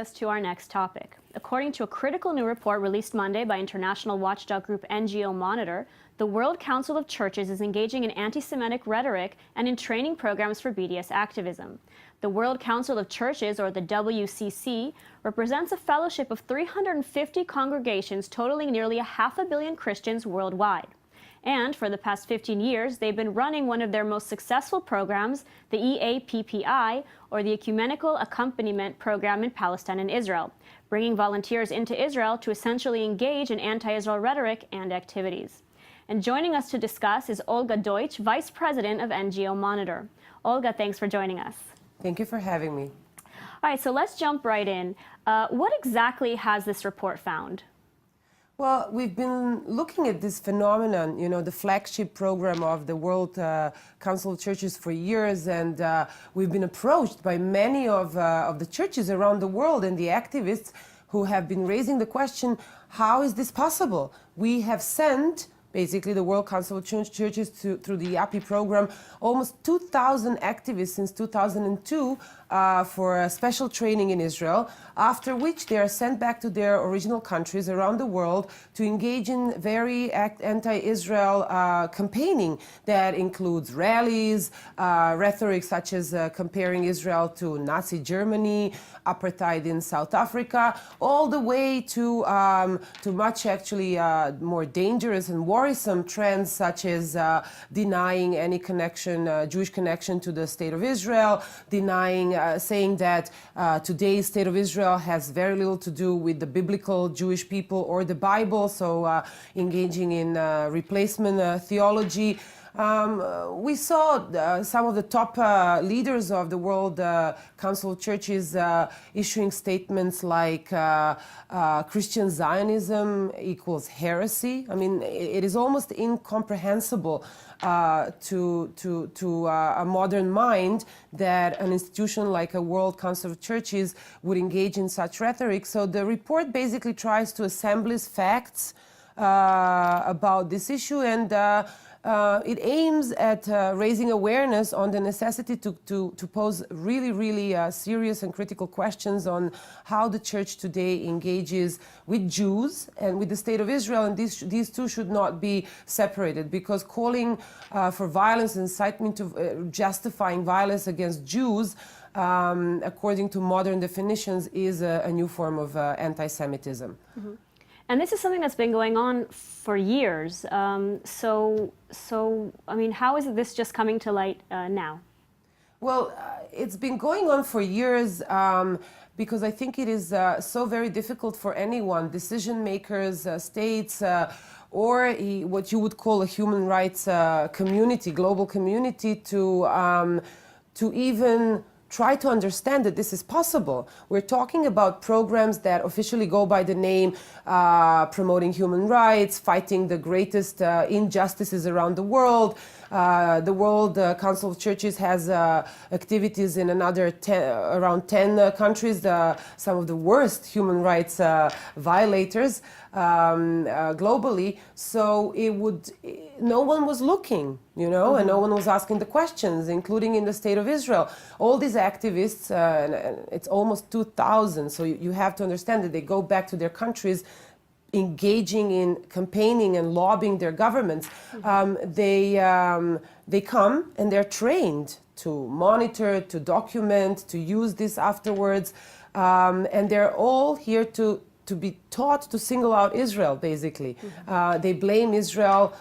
us to our next topic. According to a critical new report released Monday by international watchdog group NGO Monitor, the World Council of Churches is engaging in anti-Semitic rhetoric and in training programs for BDS activism. The World Council of Churches, or the WCC, represents a fellowship of 350 congregations totaling nearly 500 million Christians worldwide. And for the past 15 years, they've been running one of their most successful programs, the EAPPI, or the Ecumenical Accompaniment Program in Palestine and Israel, bringing volunteers into Israel to essentially engage in anti-Israel rhetoric and activities. And joining us to discuss is Olga Deutsch, Vice President of NGO Monitor. Olga, thanks for joining us. Thank you for having me. All right, so let's jump right in. What exactly has this report found? Well, we've been looking at this phenomenon, the flagship program of the World Council of Churches for years, and we've been approached by many of the churches around the world and the activists who have been raising the question, how is this possible? We have sent basically the World Council of Churches through the EAPPI program, almost 2,000 activists since 2002 for a special training in Israel, after which they are sent back to their original countries around the world to engage in very anti-Israel campaigning that includes rallies, rhetoric such as comparing Israel to Nazi Germany, apartheid in South Africa, all the way to much actually more dangerous and worrisome trends such as denying any connection, Jewish connection to the State of Israel, denying, saying that today's State of Israel has very little to do with the biblical Jewish people or the Bible, so engaging in replacement theology. We saw some of the top leaders of the World Council of Churches issuing statements like Christian Zionism equals heresy. I mean, it is almost incomprehensible to a modern mind that an institution like a World Council of Churches would engage in such rhetoric. So the report basically tries to assemble facts about this issue, and it aims at raising awareness on the necessity to pose really serious and critical questions on how the church today engages with Jews and with the State of Israel, and these two should not be separated, because calling for violence, incitement to justifying violence against Jews, according to modern definitions, is a new form of anti-Semitism. Mm-hmm. And this is something that's been going on for years. So I mean, how is this just coming to light now? Well, it's been going on for years because I think it is so very difficult for anyone, decision makers, states, or what you would call a human rights community, global community, to even try to understand that this is possible. We're talking about programs that officially go by the name promoting human rights, fighting the greatest injustices around the world. The World Council of Churches has activities in around 10 countries, some of the worst human rights violators globally. So no one was looking, and no one was asking the questions, including in the State of Israel. All these activists, and it's almost 2,000, so you have to understand that they go back to their countries engaging in campaigning and lobbying their governments. They come and they're trained to monitor, to document, to use this afterwards, and they're all here to be taught to single out Israel, basically. They blame Israel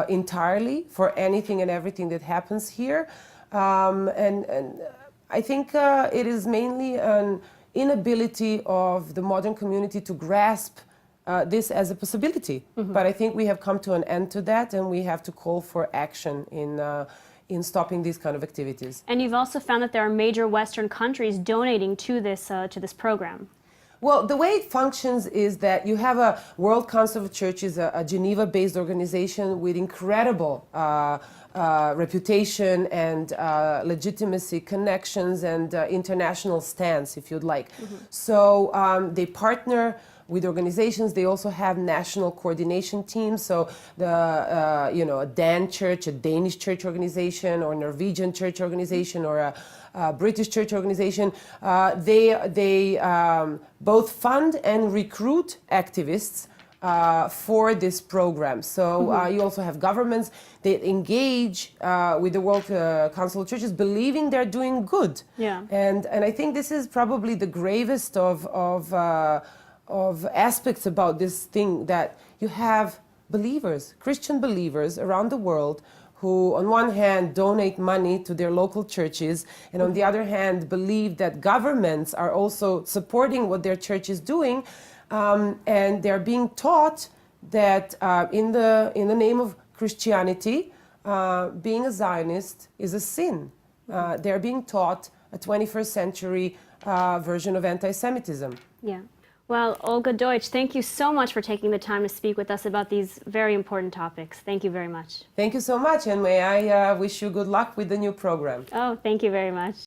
entirely for anything and everything that happens here, and I think it is mainly an inability of the modern community to grasp this as a possibility. But I think we have come to an end to that, and we have to call for action in stopping these kind of activities. And you've also found that there are major Western countries donating to this program. Well, the way it functions is that you have a World Council of Churches, a Geneva-based organization with incredible reputation and legitimacy, connections, and international stance, if you'd like. So they partner with organizations. They also have national coordination teams. So the a Dan church, a Danish church organization, or Norwegian church organization, or a British church organization, they both fund and recruit activists for this program. So you also have governments that engage with the World Council of Churches, believing they're doing good. Yeah. And I think this is probably the gravest of aspects about this thing, that you have believers, Christian believers around the world, who on one hand donate money to their local churches, and on the other hand believe that governments are also supporting what their church is doing, and they're being taught that in the name of Christianity, being a Zionist is a sin. They're being taught a 21st century version of anti-Semitism. Yeah. Well, Olga Deutsch, thank you so much for taking the time to speak with us about these very important topics. Thank you very much. Thank you so much, and may I wish you good luck with the new program. Oh, thank you very much.